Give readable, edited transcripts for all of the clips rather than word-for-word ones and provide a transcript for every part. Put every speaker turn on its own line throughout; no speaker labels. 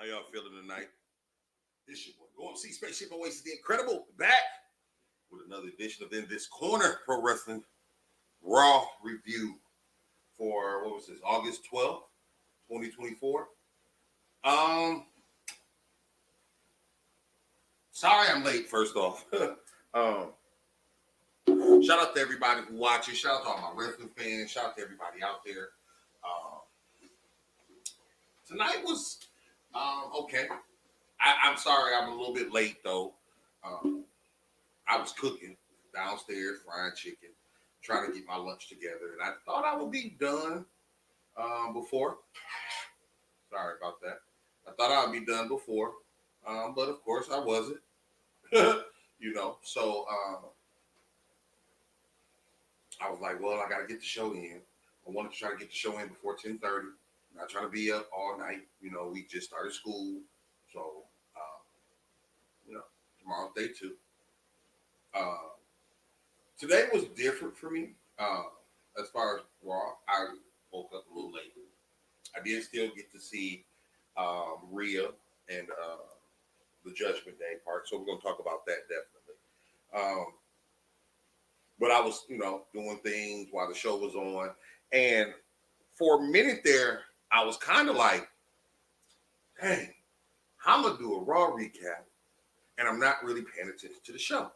How y'all feeling tonight? This your boy, Go on, see Spaceship Oasis, the Incredible, back with another edition of In This Corner Pro Wrestling Raw review for what was this, August 12th, 2024. Sorry I'm late, first off. Shout out to everybody who watches. Shout out to all my wrestling fans. Shout out to everybody out there. Tonight was okay. I'm sorry I'm a little bit late though. I was cooking downstairs, frying chicken, trying to get my lunch together, and I thought I would be done before. Sorry about that. I thought I would be done before, but of course I wasn't. So I was like, well, I got to get the show in. I wanted to try to get the show in before 10:30. Not trying to be up all night. We just started school, so tomorrow's day 2. Today was different for me. As far as Raw, I woke up a little late. I did still get to see Rhea and the Judgment Day part, so we're gonna talk about that definitely. But I was, doing things while the show was on, and for a minute there, I was kind of like, "Dang, I'm gonna do a Raw recap," and I'm not really paying attention to the show.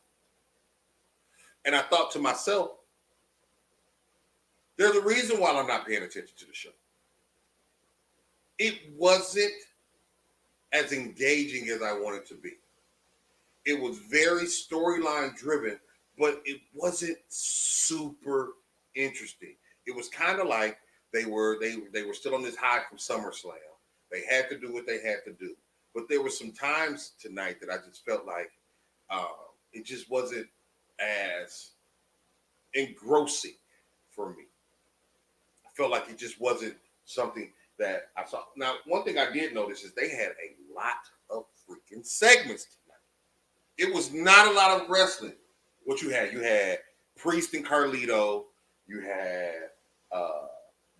And I thought to myself, there's a reason why I'm not paying attention to the show. It wasn't as engaging as I wanted to be. It was very storyline driven, but it wasn't super interesting. It was kind of like they were still on this high from SummerSlam. They had to do what they had to do. But there were some times tonight that I just felt like it just wasn't as engrossing for me. I felt like it just wasn't something that I saw. Now, one thing I did notice is they had a lot of freaking segments tonight. It was not a lot of wrestling. What you had Priest and Carlito. You had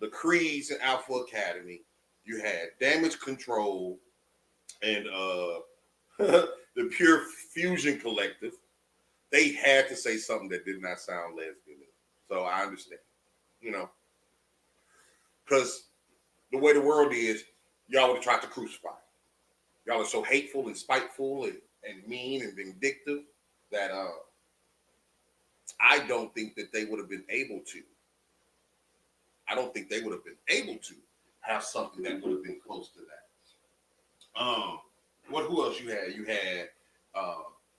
the Creeds and Alpha Academy. You had Damage Control and the Pure Fusion Collective. They had to say something that did not sound lesbian. So I understand, because the way the world is, y'all would have tried to crucify. Y'all are so hateful and spiteful and mean and vindictive that I don't think that they would have been able to. I don't think they would have been able to have something that would have been close to that. Who else you had? You had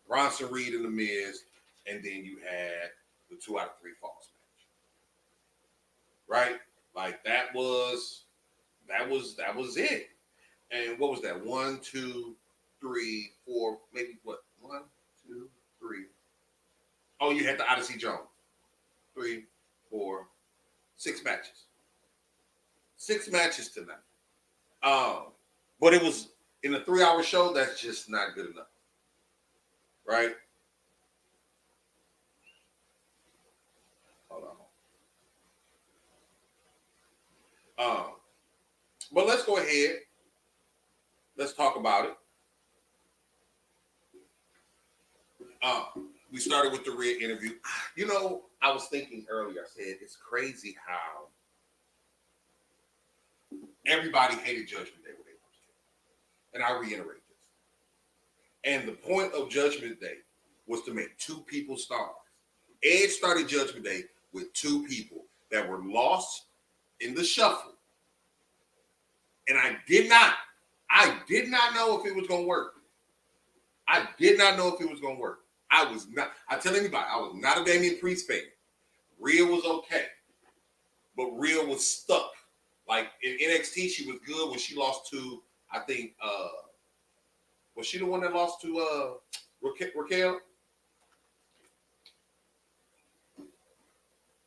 Bronson Reed and The Miz, and then you had the 2 out of 3 falls match. Right? Like that was it. And what was that? 1, 2, 3, 4, maybe what? 1, 2, 3. Oh, you had the Odyssey Jones. 3, 4, 6 matches. 6 matches tonight. But it was in a 3-hour show. That's just not good enough, right? Hold on. But let's go ahead. Let's talk about it. We started with the Rhea interview. I was thinking earlier. I said it's crazy how everybody hated Judgment Day when they first came. And I reiterate this. And the point of Judgment Day was to make 2 people stars. Edge started Judgment Day with 2 people that were lost in the shuffle. And I did not know if it was going to work. I did not know if it was going to work. I tell anybody, I was not a Damian Priest fan. Rhea was okay. But Rhea was stuck. Like in NXT, she was good when she lost to, I think, was she the one that lost to Raquel?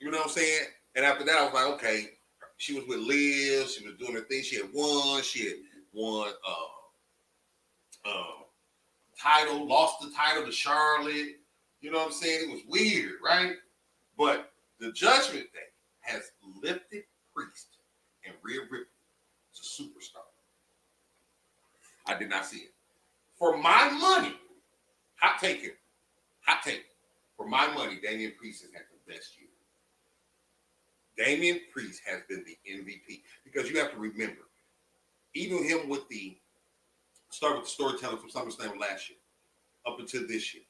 You know what I'm saying? And after that, I was like, okay, she was with Liv. She was doing her thing. She had won title, lost the title to Charlotte. You know what I'm saying? It was weird, right? But the Judgment Day has lifted Priest and Rhea Ripley to superstar. I did not see it. For my money, hot take here. Hot take. For my money, Damian Priest has had the best year. Damian Priest has been the MVP because you have to remember, even him with the start with the storytelling from SummerSlam last year up until this year,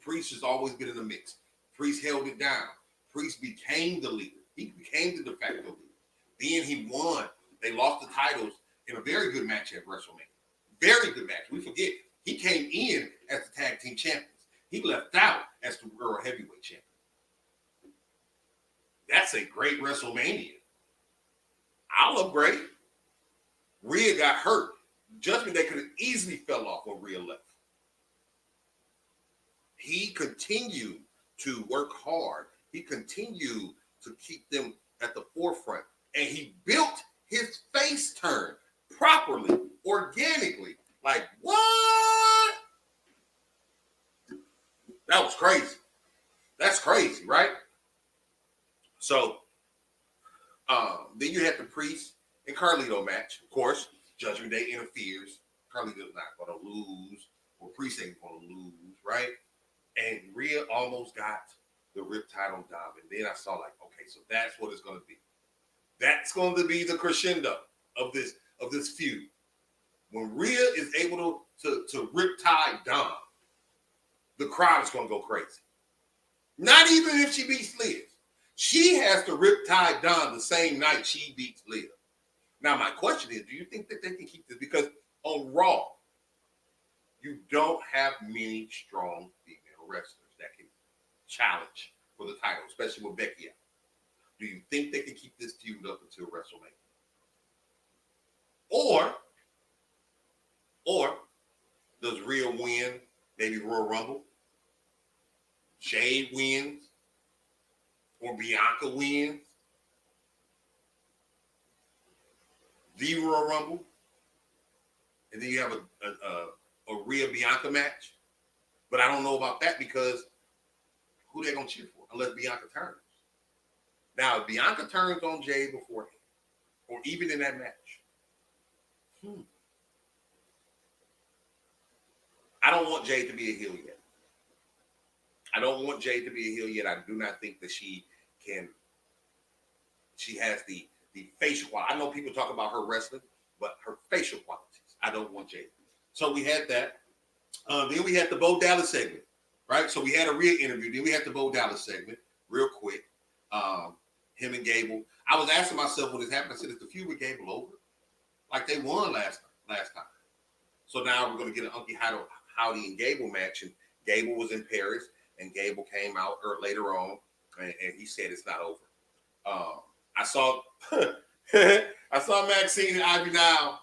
Priest has always been in the mix. Priest held it down. Priest became the leader. He became the de facto leader. Then he won. They lost the titles in a very good match at WrestleMania. Very good match. We forget he came in as the tag team champions. He left out as the World Heavyweight Champion. That's a great WrestleMania. I'll upgrade. Rhea got hurt. Judgment Day could have easily fell off when Rhea left. He continued to work hard. He continued to keep them at the forefront. And he built his face turn properly, organically. Like, what? That was crazy. That's crazy, right? So, then you had the Priest and Carlito match. Of course, Judgment Day interferes. Carlito's not going to lose, or Priest ain't going to lose, right? And Rhea almost got the Riptide on Dom. And then I saw like, okay, so that's what it's going to be. That's going to be the crescendo of this feud. When Rhea is able to Riptide Dom, the crowd is going to go crazy. Not even if she beats Liz. She has to Riptide Dom the same night she beats Liz. Now, my question is, do you think that they can keep this? Because on Raw, you don't have many strong female wrestlers that can challenge for the title, especially with Becky out. Do you think they can keep this feud up until WrestleMania? Or does Rhea win, maybe Royal Rumble? Jade wins? Or Bianca wins? The Royal Rumble? And then you have a Rhea Bianca match? But I don't know about that because who they going to cheer for unless Bianca turns? Now, if Bianca turns on Jade beforehand, or even in that match, I don't want Jade to be a heel yet. I don't want Jade to be a heel yet. I do not think that she has the facial quality. I know people talk about her wrestling, but her facial qualities, I don't want Jade. So we had that. Then we had the Bo Dallas segment, right? So we had a Rhea interview. Then we had the Bo Dallas segment, real quick. Him and Gable. I was asking myself when this happened, I said, is the feud with Gable over? Like they won last time. So now we're going to get an Unky Howdy and Gable match. And Gable was in Paris, and Gable came out later on, and he said it's not over. I saw Maxine and Ivy Now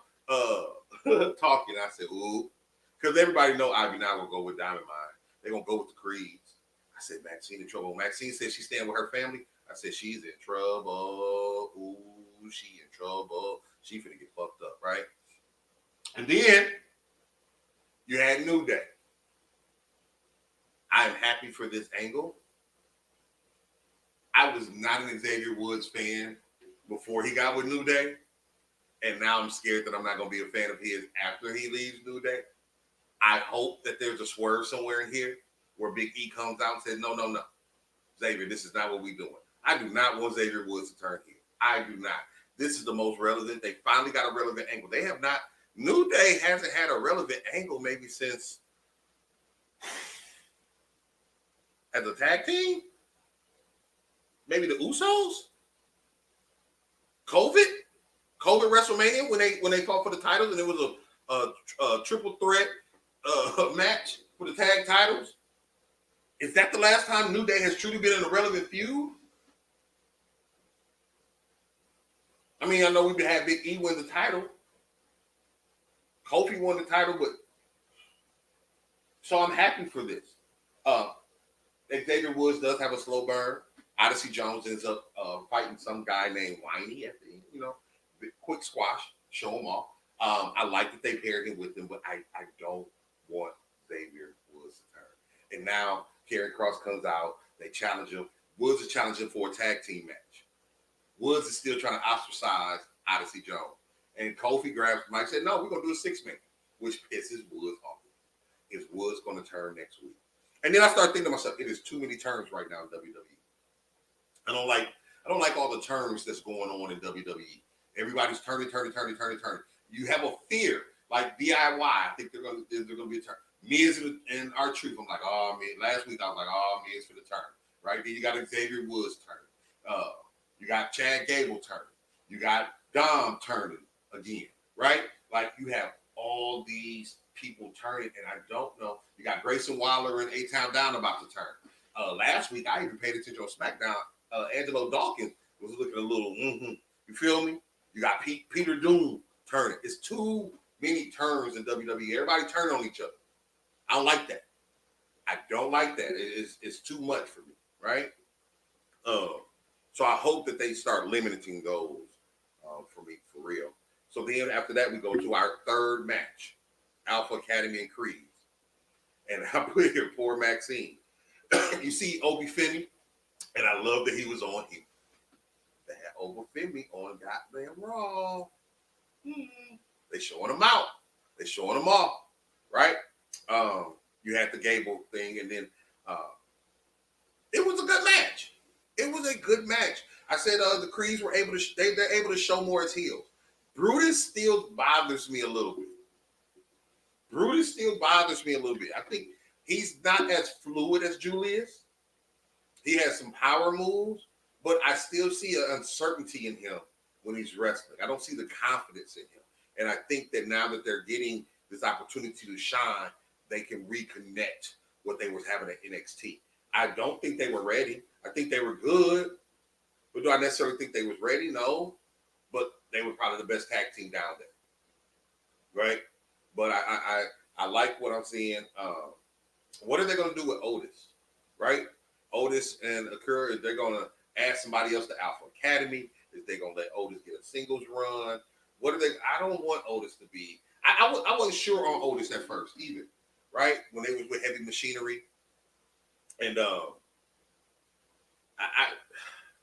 talking. I said, ooh, because everybody know Ivy Now will go with Diamond Mine. They're going to go with the Creeds. I said, Maxine in trouble. Maxine said she's staying with her family. I said, she's in trouble. Ooh, she in trouble. She finna get fucked up, right? And then you had New Day. I am happy for this angle. I was not an Xavier Woods fan before he got with New Day. And now I'm scared that I'm not going to be a fan of his after he leaves New Day. I hope that there's a swerve somewhere in here where Big E comes out and says, no. Xavier, this is not what we're doing. I do not want Xavier Woods to turn here. I do not. This is the most relevant. They finally got a relevant angle. They have not. New Day hasn't had a relevant angle maybe since as a tag team. Maybe the Usos. COVID WrestleMania when they fought for the titles and it was a triple threat match for the tag titles. Is that the last time New Day has truly been in a relevant feud? I mean, I know we've had Big E win the title. Kofi won the title, but so I'm happy for this. Xavier Woods does have a slow burn. Odyssey Jones ends up fighting some guy named Whiny at the end, quick squash, show him off. I like that they paired him with him, but I don't want Xavier Woods to turn. And now Karrion Kross comes out. They challenge him. Woods is challenging for a tag team match. Woods is still trying to ostracize Odyssey Jones. And Kofi grabs Mike, said, no, we're going to do a 6-man, which pisses Woods off. Is Woods going to turn next week? And then I started thinking to myself, it is too many turns right now in WWE. I don't like all the turns that's going on in WWE. Everybody's turning. You have a fear, like DIY. I think they're going to be a turn. Miz and R-Truth. I'm like, oh man. Last week I was like, oh Miz for the turn, right? Then you got Xavier Woods turn. You got Chad Gable turning. You got Dom turning again, right? Like you have all these people turning, and I don't know. You got Grayson Waller and A-Town Down about to turn. Last week I even paid attention on SmackDown. Angelo Dawkins was looking a little, you feel me? You got Peter Doom turning. It's too many turns in WWE. Everybody turn on each other. I don't like that. I don't like that. It's too much for me, right? So I hope that they start limiting those for me, for real. So then after that, we go to our third match, Alpha Academy and Creed. And I put here poor Maxine. You see Obi Femi, and I love that he was on here. They had Obi Femi on goddamn Raw. They showing him out. They showing him off, right? You had the Gable thing, and then it was a good match. It was a good match. I said the Creeds were able to they're able to show more as heels. Brutus still bothers me a little bit. I think he's not as fluid as Julius. He has some power moves, but I still see an uncertainty in him when he's wrestling. I don't see the confidence in him. And I think that now that they're getting this opportunity to shine, they can reconnect what they was having at NXT. I don't think they were ready. I think they were good. But do I necessarily think they was ready? No. But they were probably the best tag team down there. Right? But I like what I'm seeing. What are they going to do with Otis? Right? Otis and Akira, they're going to add somebody else to Alpha Academy. Is they going to let Otis get a singles run? What are they? I don't want Otis to be. I wasn't sure on Otis at first either. Right? When they was with Heavy Machinery. And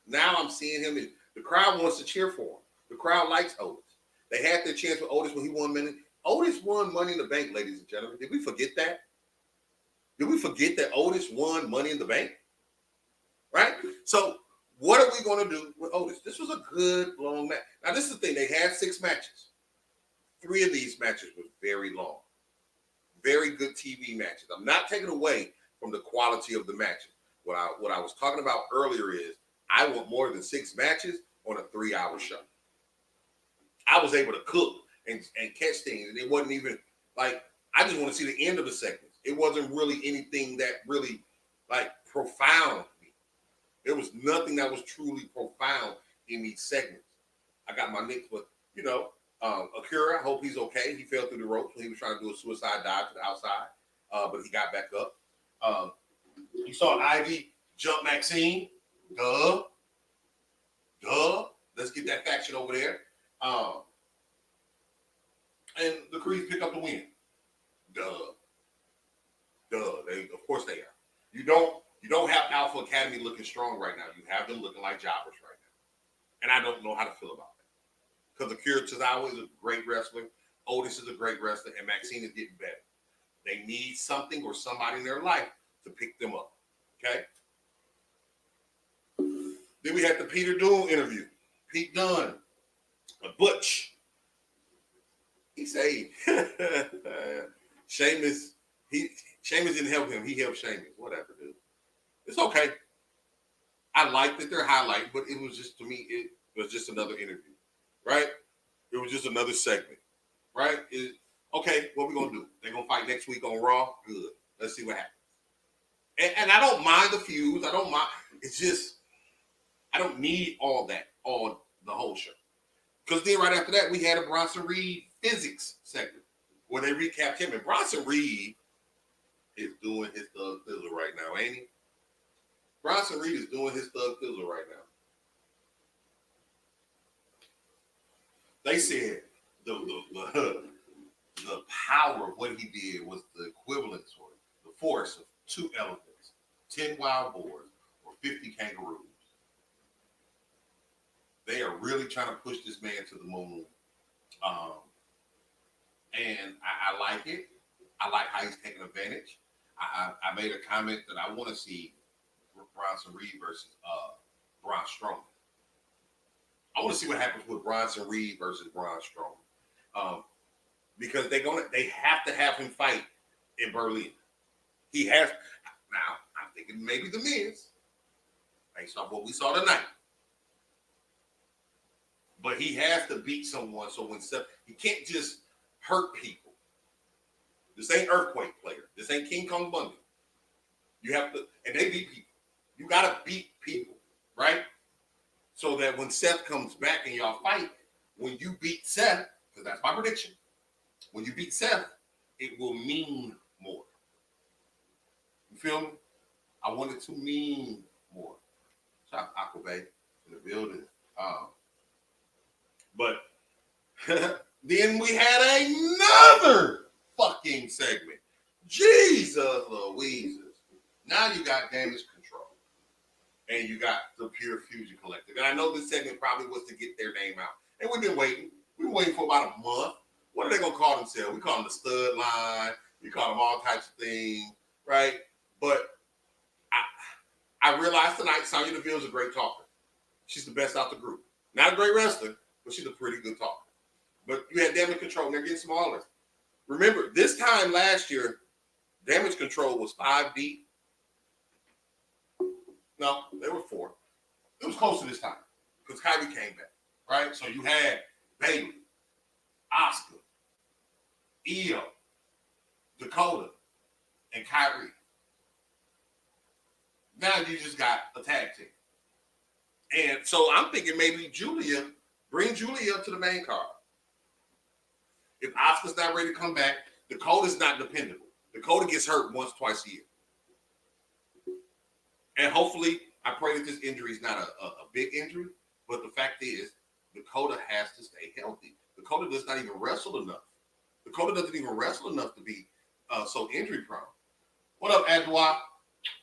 now I'm seeing him, and the crowd wants to cheer for him. The crowd likes Otis. They had their chance with Otis when he won Money. Otis won Money in the Bank, ladies and gentlemen. Did we forget that? Did we forget that Otis won Money in the Bank? Right? So what are we going to do with Otis? This was a good, long match. Now, this is the thing. They had 6 matches. 3 of these matches were very long. Very good TV matches. I'm not taking away from the quality of the matches. What I was talking about earlier is I want more than 6 matches on a 3-hour show. I was able to cook and catch things, and it wasn't even like I just want to see the end of the segments. It wasn't really anything that really like profound me. There was nothing that was truly profound in these segments. I got my Knicks, but Akira, I hope he's okay. He fell through the ropes when he was trying to do a suicide dive to the outside, but he got back up. You saw Ivy jump Maxine. Duh. Let's get that faction over there. And the Creeds pick up the win. Duh. Of course they are. You don't have Alpha Academy looking strong right now. You have them looking like jobbers right now. And I don't know how to feel about that. Because Akira Tozawa is a great wrestler. Otis is a great wrestler. And Maxine is getting better. They need something or somebody in their life to pick them up. Okay? Then we had the Peter Doom interview. Pete Dunne. Butch. He said, Sheamus didn't help him. He helped Sheamus. Whatever, dude. It's okay. I like that they're highlighting, but it was just, to me, it was just another interview. Right? It was just another segment. Right? Okay, what we going to do? They're going to fight next week on Raw? Good. Let's see what happens. And I don't mind the feuds. I don't mind. It's just, I don't need all that on the whole show. Because then right after that, we had a Bronson Reed physics segment where they recapped him. And Bronson Reed is doing his thug fizzle right now, ain't he? Bronson Reed is doing his thug fizzle right now. They said the power of what he did was the equivalence or the force of 2 elephants, 10 wild boars, or 50 kangaroos. They are really trying to push this man to the moon. Um, and I like it. I like how he's taking advantage. I made a comment that I want to see Bronson Reed versus Braun Strowman. I want to see what happens with Bronson Reed versus Braun Strowman, because they have to have him fight in Berlin. He has. Now I'm thinking maybe the Miz, based off what we saw tonight, but he has to beat someone. So when Seth, he can't just hurt people. This ain't Earthquake player. This ain't King Kong Bundy. You have to, and they beat people. You got to beat people, right? So that when Seth comes back and y'all fight, when you beat Seth, because that's my prediction, when you beat Seth, it will mean more. You feel me? I want it to mean more. Shout out Aquabe in the building. But then we had another fucking segment. Jesus Louises. Now you got Damage Control. And you got the Pure Fusion Collective. And I know this segment probably was to get their name out. And we've been waiting. We've been waiting for about a month. What are they going to call themselves? We call them the Stud Line. We call them all types of things, right? But I realized tonight Sonya Deville is a great talker. She's the best out the group. Not a great wrestler, but she's a pretty good talker. But you had Damage Control, and they're getting smaller. Remember, this time last year, Damage Control was 5 deep. No, they were 4. It was close to this time because Kyrie came back, right? So you had Bayley, Asuka, Io, Dakota, and Kyrie. Now you just got a tag team. And so I'm thinking maybe bring Julia up to the main card. If Asuka's not ready to come back, Dakota's not dependable. Dakota gets hurt once, twice a year. And hopefully, I pray that this injury is not a big injury, but the fact is, Dakota has to stay healthy. Dakota does not even wrestle enough. Dakota doesn't even wrestle enough to be so injury prone. What up, Adwa?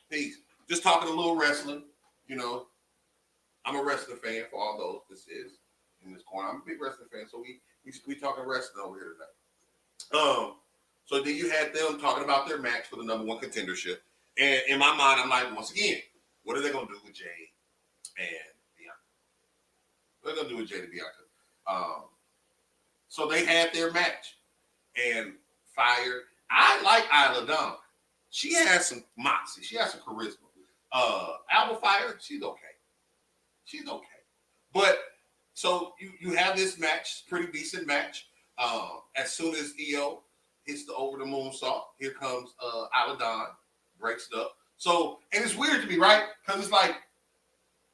Peace. Just talking a little wrestling. You know, I'm a wrestling fan for all those this is in this corner. I'm a big wrestling fan, so we talking wrestling over here tonight. So then you had them talking about their match for the number 1 contendership. And in my mind, I'm like, once again, what are they going to do with Jade and Bianca? What are they going to do with Jade and Bianca? So they had their match. And Fire, I like Isla Dawn. She has some moxie. She has some charisma. Alba Fire, she's okay. She's okay. But, so you have this match, pretty decent match. As soon as Io hits the over the moonsault, here comes Isla Dawn. Breaks it up. So, and it's weird to me, right? Because it's like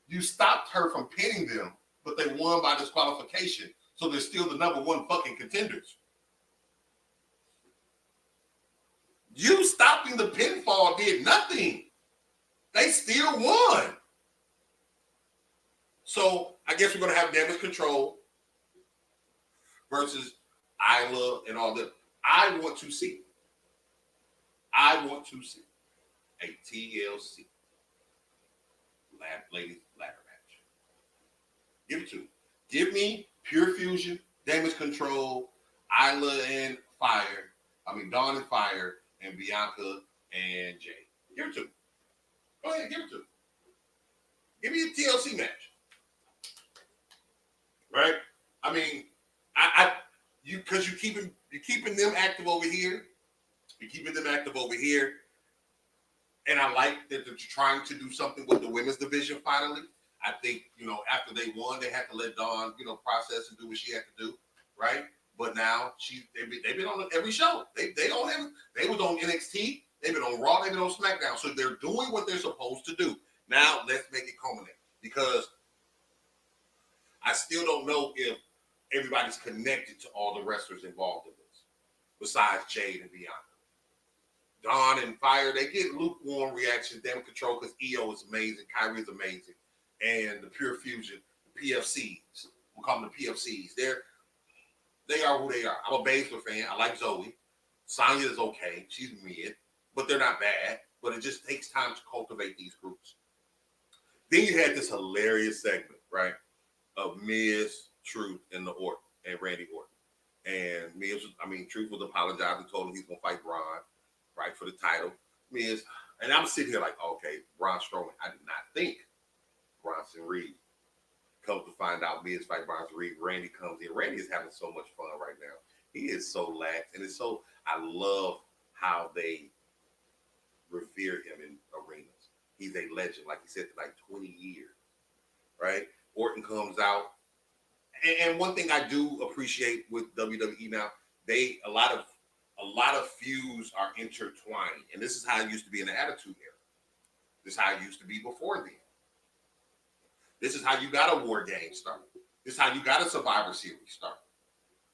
you stopped her from pinning them, but they won by disqualification. So they're still the number 1 fucking contenders. You stopping the pinfall did nothing. They still won. So I guess we're going to have Damage Control versus Isla and all that. I want to see a TLC ladies ladder match. Give it to me. Give me Pure Fusion, Damage Control, Isla and Fire. Dawn and Fire, and Bianca and Jay. Give it to me. Go ahead, give it to me. Give me a TLC match. Right? Because you're keeping them active over here. You're keeping them active over here. And I like that they're trying to do something with the women's division finally. I think, after they won, they had to let Dawn, process and do what she had to do, right? But now they've been on every show. They was on NXT, they've been on Raw, they've been on SmackDown. So they're doing what they're supposed to do. Now let's make it culminate. Because I still don't know if everybody's connected to all the wrestlers involved in this, besides Jade and Bianca. Dawn and Fire, they get lukewarm reactions. Damage Control because Io is amazing, Kyrie is amazing, and the Pure Fusion, the PFCs, we'll call them the PFCs. They are who they are. I'm a Baszler fan. I like Zoe. Sonya is okay. She's mid, but they're not bad. But it just takes time to cultivate these groups. Then you had this hilarious segment, right, of Miz, Truth, and Randy Orton. And Miz, Truth was apologizing, told him he's gonna fight Braun, right, for the title. Miz, and I'm sitting here like, okay, Braun Strowman. I did not think Bronson Reed. Come to find out, Miz fight Bronson Reed. Randy comes in. Randy is having so much fun right now. He is so lax, and it's so. I love how they revere him in arenas. He's a legend, like he said, for like 20 years, right? Orton comes out, and one thing I do appreciate with WWE now, a lot of feuds are intertwined, and this is how it used to be in the Attitude Era. This is how it used to be before then. This is how you got a War Game started. This is how you got a Survivor Series started.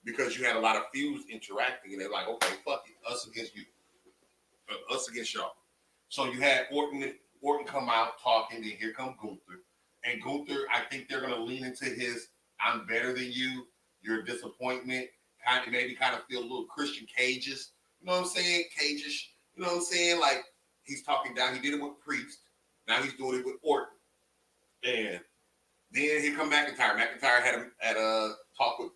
Because you had a lot of feuds interacting, and they're like, okay, fuck it, us against you, us against y'all. So you had Orton come out talking, and here come Gunther. And Gunther, I think they're going to lean into his, I'm better than you, you're a disappointment, kind of feel a little Christian Cages. You know what I'm saying? Cages. You know what I'm saying? Like, he's talking down. He did it with Priest. Now he's doing it with Orton. And then here come McIntyre. McIntyre had a talk with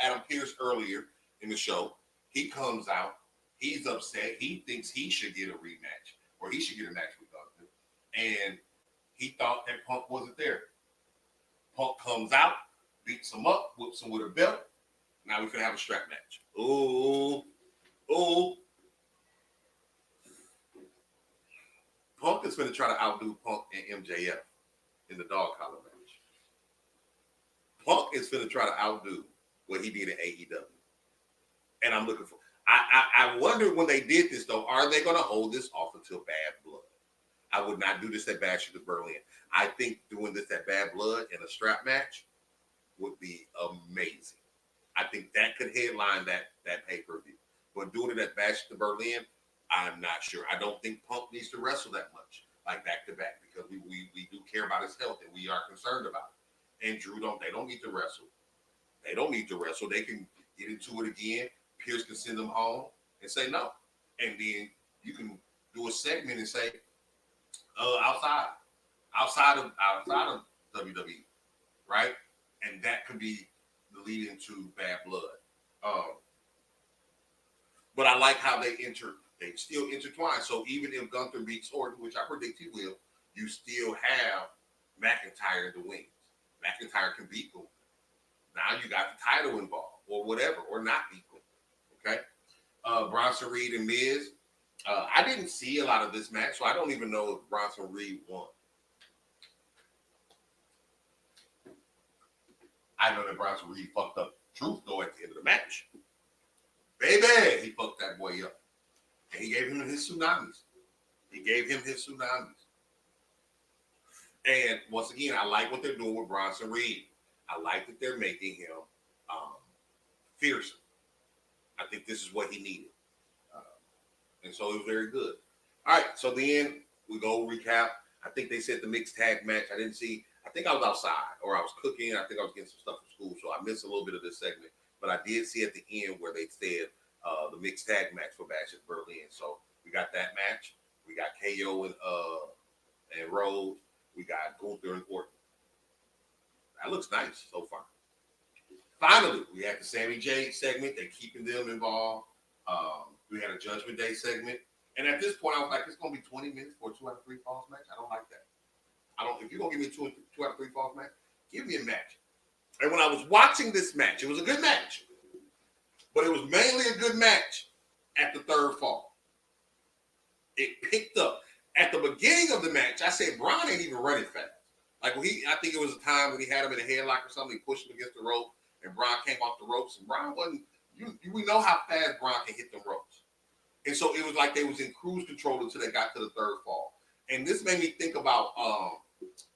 Adam Pearce earlier in the show. He comes out. He's upset. He thinks he should get a rematch, or he should get a match with Gunther. And he thought that Punk wasn't there. Punk comes out, beats him up, whips him with a belt. Now we can have a strap match. Ooh. Punk is going to try to outdo Punk and MJF in the dog collar match. Punk is going to try to outdo what he did in AEW. And I'm looking for... I wonder when they did this, though, are they going to hold this off until Bad Blood? I would not do this at Bash at Berlin. I think doing this at Bad Blood in a strap match would be amazing. I think that could headline that pay-per-view. But doing it at Bash at Berlin, I'm not sure. I don't think Punk needs to wrestle that much, like back-to-back, because we do care about his health, and we are concerned about it. And Drew, they don't need to wrestle. They don't need to wrestle. They can get into it again. Pierce can send them home and say no. And then you can do a segment and say, outside of WWE, right? And that could be the lead into Bad Blood. But I like how they still intertwine. So even if Gunther beats Orton, which I predict he will, you still have McIntyre in the wings. McIntyre can beat Gunther. Now you got the title involved, or whatever, or not beat Gunther. Okay? Bronson Reed and Miz. I didn't see a lot of this match, so I don't even know if Bronson Reed won. I know that Bronson Reed fucked up Truth, though, at the end of the match. Baby, he fucked that boy up. And he gave him his tsunamis. And once again, I like what they're doing with Bronson Reed. I like that they're making him fearsome. I think this is what he needed. And so it was very good. All right, so then we go recap. I think they said the mixed tag match. I didn't see. I think I was outside or I was cooking. I think I was getting some stuff from school, so I missed a little bit of this segment. But I did see at the end where they said the mixed tag match for Bash at Berlin. So we got that match. We got KO and Rhodes. We got Gunther and Orton. That looks nice so far. Finally, we had the Sammy J segment. They're keeping them involved. We had a Judgment Day segment. And at this point, I was like, it's going to be 20 minutes for a 2 out of 3 falls match. I don't like that. If you're going to give me a 2 out of 3 falls match, give me a match. And when I was watching this match, it was a good match. But it was mainly a good match at the third fall. It picked up. At the beginning of the match, I said, Braun ain't even running fast. Like, I think it was a time when he had him in a headlock or something, he pushed him against the rope, and Braun came off the ropes, and Braun wasn't, we know how fast Braun can hit them ropes. And so it was like they was in cruise control until they got to the third fall. And this made me think about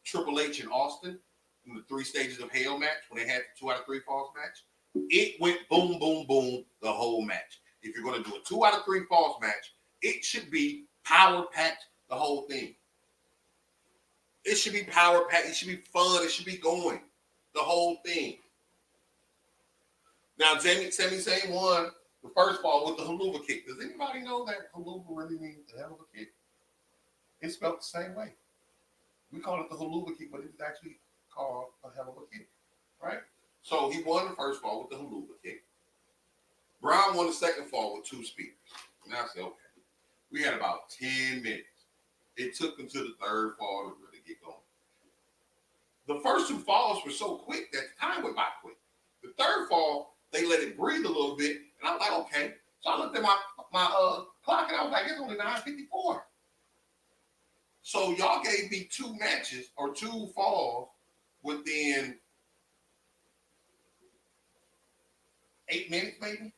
Triple H and Austin in the 3 stages of hell match when they had the 2 out of 3 falls match. It went boom, boom, boom the whole match. If you're going to do a 2 out of 3 falls match, it should be power-packed the whole thing. It should be power-packed. It should be fun. It should be going the whole thing. Now, Sami Zayn won the first fall with the haluva kick. Does anybody know that haluva really means the hell of a kick? It's spelled the same way. We call it the haluva kick, but it's actually called a hell of a kick, right? So he won the first fall with the haluva kick. Brown won the second fall with 2 spears. And I said, okay. We had about 10 minutes. It took him to the third fall to really get going. The first 2 falls were so quick that the time went by quick. The third fall, they let it breathe a little bit, and I was like, okay. So I looked at my clock, and I was like, it's only 9:54. So y'all gave me 2 matches or 2 falls within 8 minutes, maybe.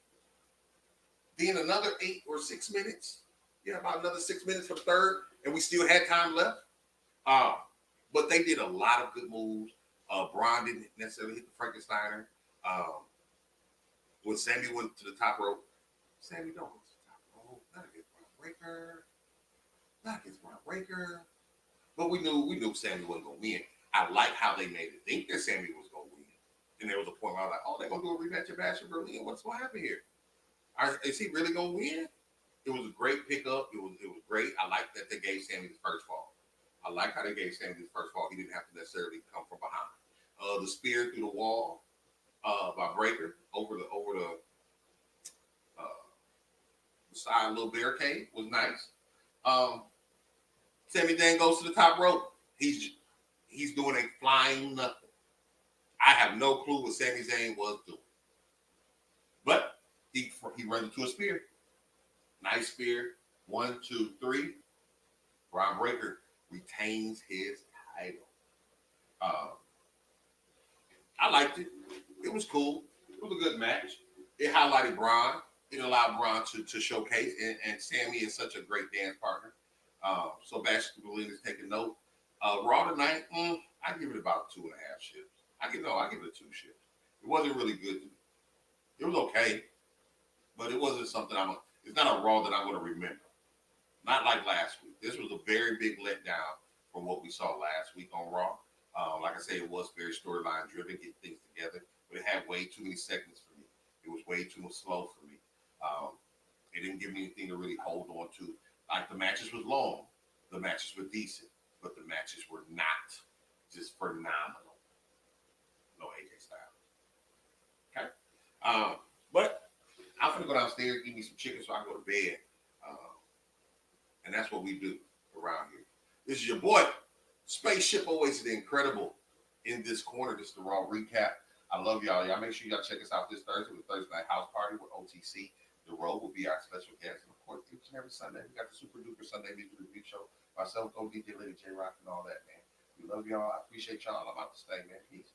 Then another 8 or 6 minutes. Yeah, about another 6 minutes for the third, and we still had time left. But they did a lot of good moves. Braun didn't necessarily hit the Frankensteiner. When Sammy went to the top rope, Sammy don't go to the top rope. Not against Braun Breaker. Not against Braun Breaker. But we knew Sammy wasn't going to win. I like how they made it think that Sammy was going to win. And there was a point where I was like, oh, they're going to do a rematch of Bash in Berlin. What's going to happen here? Is he really going to win? It was a great pickup. It was great. I like that they gave Sammy his first fall. I like how they gave Sammy his first fall. He didn't have to necessarily come from behind. The spear through the wall by Breaker over the side little barricade was nice. Sami Zayn goes to the top rope. He's doing a flying nothing. I have no clue what Sami Zayn was doing. But he runs into a spear. Nice spear. 1, 2, 3. Braun Breaker retains his title. I liked it. It was cool. It was a good match. It highlighted Braun. It allowed Braun to showcase. And Sammy is such a great dance partner. So Bash Berlin is taking note. Raw tonight, I give it about 2.5 shifts. I give it 2 shifts. It wasn't really good to me. It was okay, but it wasn't something it's not a Raw that I'm going to remember. Not like last week. This was a very big letdown from what we saw last week on Raw. Like I say, it was very storyline driven, get things together, but it had way too many segments for me. It was way too slow for me. It didn't give me anything to really hold on to. Like the matches was long, the matches were decent, but the matches were not just phenomenal. No AJ Styles. Okay. But I'm gonna go downstairs, eat me some chicken so I can go to bed. And that's what we do around here. This is your boy, Spaceship Always the Incredible in this corner. This is the Raw recap. I love y'all. Y'all make sure y'all check us out this Thursday with Thursday Night House Party with OTC. The Road will be our special guest. And of course, each and every Sunday, we got the Super Duper Sunday Music Review Show. Myself, DJ Lady J Rock, and all that, man. We love y'all. I appreciate y'all. I'm out to stay, man. Peace.